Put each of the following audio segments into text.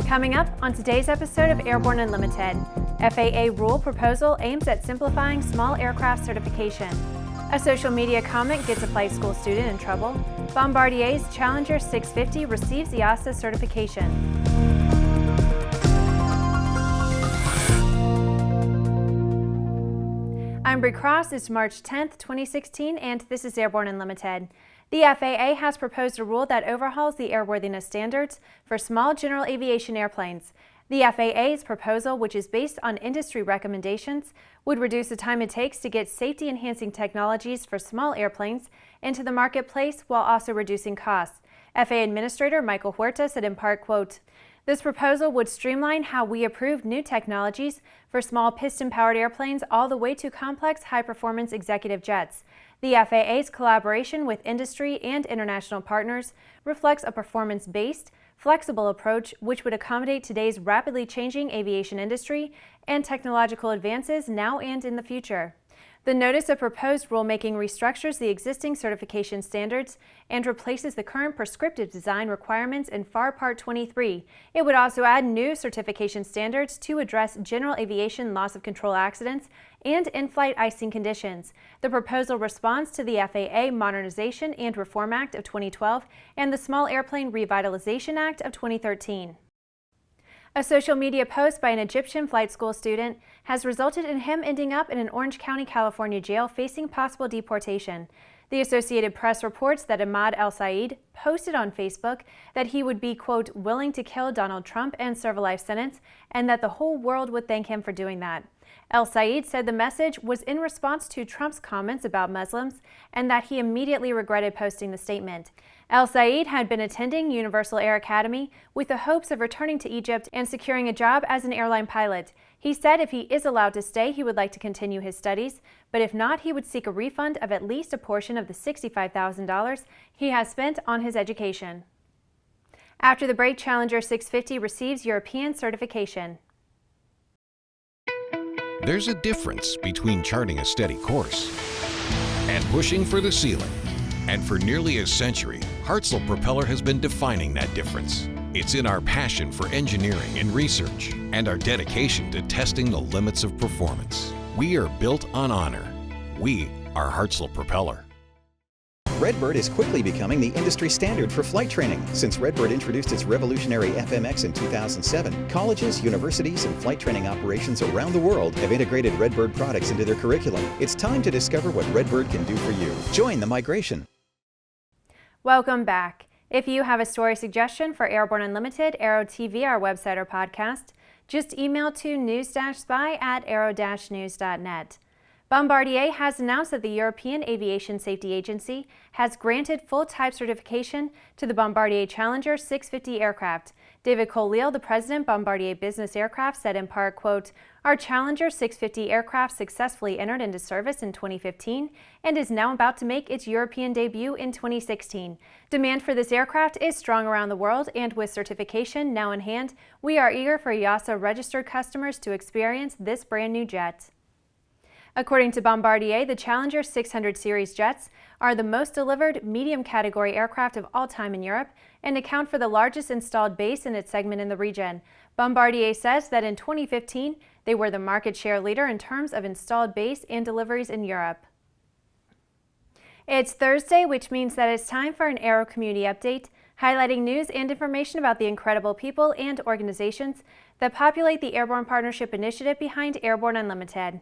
Coming up on today's episode of Airborne Unlimited, FAA rule proposal aims at simplifying small aircraft certification. A social media comment gets a flight school student in trouble. Bombardier's Challenger 650 receives EASA certification. I'm Brianne Cross. It's March 10th, 2016, and this is Airborne Unlimited. The FAA has proposed a rule that overhauls the airworthiness standards for small general aviation airplanes. The FAA's proposal, which is based on industry recommendations, would reduce the time it takes to get safety-enhancing technologies for small airplanes into the marketplace while also reducing costs. FAA Administrator Michael Huerta said in part, quote, "This proposal would streamline how we approve new technologies for small piston-powered airplanes all the way to complex high-performance executive jets. The FAA's collaboration with industry and international partners reflects a performance-based, flexible approach which would accommodate today's rapidly changing aviation industry and technological advances now and in the future." The notice of proposed rulemaking restructures the existing certification standards and replaces the current prescriptive design requirements in FAR Part 23. It would also add new certification standards to address general aviation loss of control accidents and in-flight icing conditions. The proposal responds to the FAA Modernization and Reform Act of 2012 and the Small Airplane Revitalization Act of 2013. A social media post by an Egyptian flight school student has resulted in him ending up in an Orange County, California jail facing possible deportation. The Associated Press reports that Ahmad El-Said posted on Facebook that he would be, quote, willing to kill Donald Trump and serve a life sentence, and that the whole world would thank him for doing that. El-Said said the message was in response to Trump's comments about Muslims and that he immediately regretted posting the statement. El-Said had been attending Universal Air Academy with the hopes of returning to Egypt and securing a job as an airline pilot. He said if he is allowed to stay, he would like to continue his studies, but if not, he would seek a refund of at least a portion of the $65,000 he has spent on his education. After the break, Challenger 650 receives European certification. There's a difference between charting a steady course and pushing for the ceiling. And for nearly a century, Hartzell Propeller has been defining that difference. It's in our passion for engineering and research and our dedication to testing the limits of performance. We are built on honor. We are Hartzell Propeller. Redbird is quickly becoming the industry standard for flight training. Since Redbird introduced its revolutionary FMX in 2007, colleges, universities, and flight training operations around the world have integrated Redbird products into their curriculum. It's time to discover what Redbird can do for you. Join the migration. Welcome back. If you have a story suggestion for Airborne Unlimited, Aero-TV, our website or podcast, just email to news-spy@aero-news.net. Bombardier has announced that the European Aviation Safety Agency has granted full type certification to the Bombardier Challenger 650 aircraft. David Colleal, the president, Bombardier Business Aircraft, said in part, quote, "Our Challenger 650 aircraft successfully entered into service in 2015 and is now about to make its European debut in 2016. Demand for this aircraft is strong around the world, and with certification now in hand, we are eager for EASA registered customers to experience this brand new jet." According to Bombardier, the Challenger 600 series jets are the most delivered medium category aircraft of all time in Europe and account for the largest installed base in its segment in the region. Bombardier says that in 2015, they were the market share leader in terms of installed base and deliveries in Europe. It's Thursday, which means that it's time for an Aero-Community update, highlighting news and information about the incredible people and organizations that populate the Airborne Partnership Initiative behind Airborne Unlimited.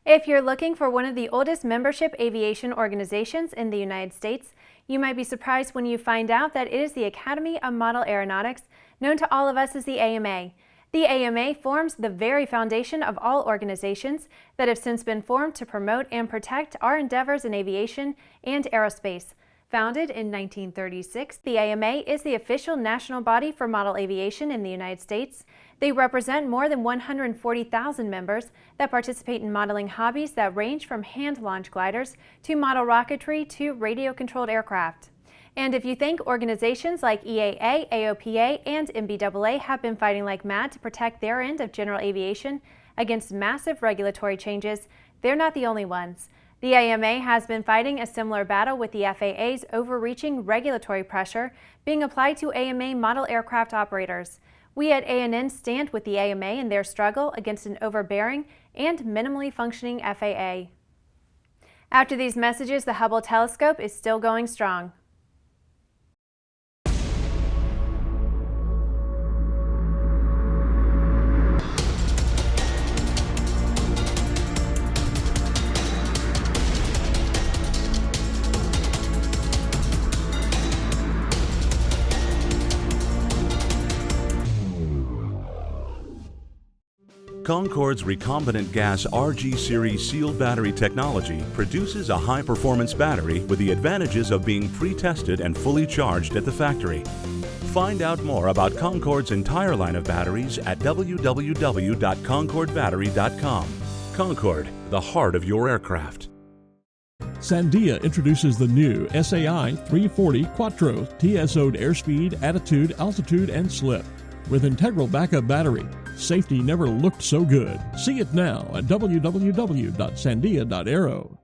If you're looking for one of the oldest membership aviation organizations in the United States, you might be surprised when you find out that it is the Academy of Model Aeronautics, known to all of us as the AMA. The AMA forms the very foundation of all organizations that have since been formed to promote and protect our endeavors in aviation and aerospace. Founded in 1936, the AMA is the official national body for model aviation in the United States. They represent more than 140,000 members that participate in modeling hobbies that range from hand-launched gliders to model rocketry to radio-controlled aircraft. And if you think organizations like EAA, AOPA, and NBAA have been fighting like mad to protect their end of general aviation against massive regulatory changes, they're not the only ones. The AMA has been fighting a similar battle with the FAA's overreaching regulatory pressure being applied to AMA model aircraft operators. We at ANN stand with the AMA in their struggle against an overbearing and minimally functioning FAA. After these messages, the Hubble telescope is still going strong. Concorde's recombinant gas RG series sealed battery technology produces a high-performance battery with the advantages of being pre-tested and fully charged at the factory. Find out more about Concorde's entire line of batteries at www.concordebattery.com. Concorde, the heart of your aircraft. Sandia introduces the new SAI 340 Quattro TSO'd airspeed, attitude, altitude, and slip. With integral backup battery, safety never looked so good. See it now at www.sandia.aero.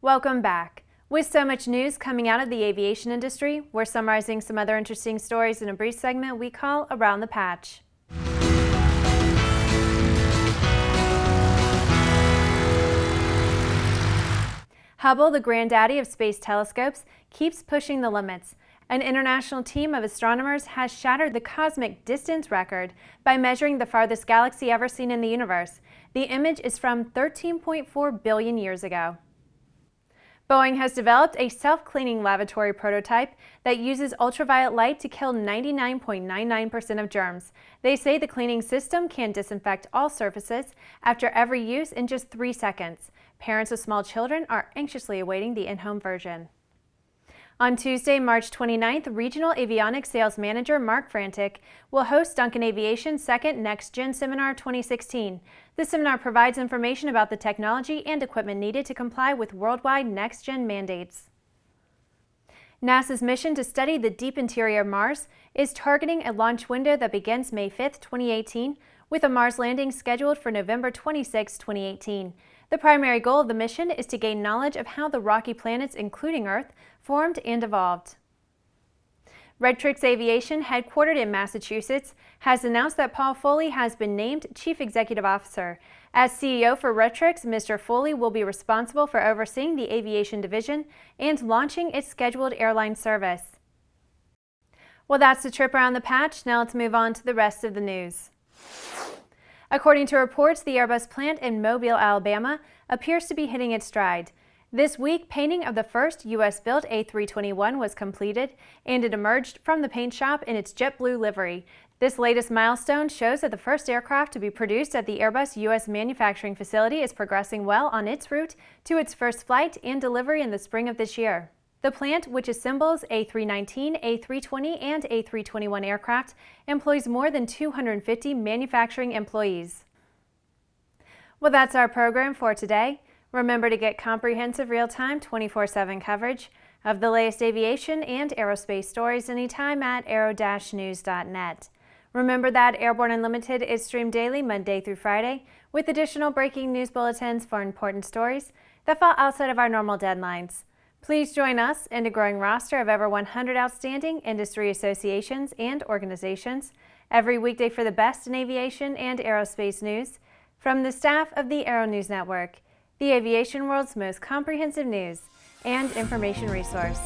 Welcome back. With so much news coming out of the aviation industry, we're summarizing some other interesting stories in a brief segment we call Around the Patch. Hubble, the granddaddy of space telescopes, keeps pushing the limits. An international team of astronomers has shattered the cosmic distance record by measuring the farthest galaxy ever seen in the universe. The image is from 13.4 billion years ago. Boeing has developed a self-cleaning lavatory prototype that uses ultraviolet light to kill 99.99% of germs. They say the cleaning system can disinfect all surfaces after every use in just 3 seconds. Parents of small children are anxiously awaiting the in-home version. On Tuesday, March 29th, Regional Avionics Sales Manager Mark Frantic will host Duncan Aviation's second Next Gen Seminar 2016. The seminar provides information about the technology and equipment needed to comply with worldwide Next Gen mandates. NASA's mission to study the deep interior of Mars is targeting a launch window that begins May 5, 2018, with a Mars landing scheduled for November 26, 2018. The primary goal of the mission is to gain knowledge of how the rocky planets, including Earth, formed and evolved. Rectrix Aviation, headquartered in Massachusetts, has announced that Paul Foley has been named Chief Executive Officer. As CEO for Rectrix, Mr. Foley will be responsible for overseeing the aviation division and launching its scheduled airline service. Well, that's the trip around the patch. Now let's move on to the rest of the news. According to reports, the Airbus plant in Mobile, Alabama, appears to be hitting its stride. This week, painting of the first U.S.-built A321 was completed, and it emerged from the paint shop in its jet blue livery. This latest milestone shows that the first aircraft to be produced at the Airbus US manufacturing facility is progressing well on its route to its first flight and delivery in the spring of this year. The plant, which assembles A319, A320, and A321 aircraft, employs more than 250 manufacturing employees. Well, that's our program for today. Remember to get comprehensive real-time 24/7 coverage of the latest aviation and aerospace stories anytime at aero-news.net. Remember that Airborne Unlimited is streamed daily Monday through Friday with additional breaking news bulletins for important stories that fall outside of our normal deadlines. Please join us and a growing roster of over 100 outstanding industry associations and organizations every weekday for the best in aviation and aerospace news from the staff of the Aero-News Network, the aviation world's most comprehensive news and information resource.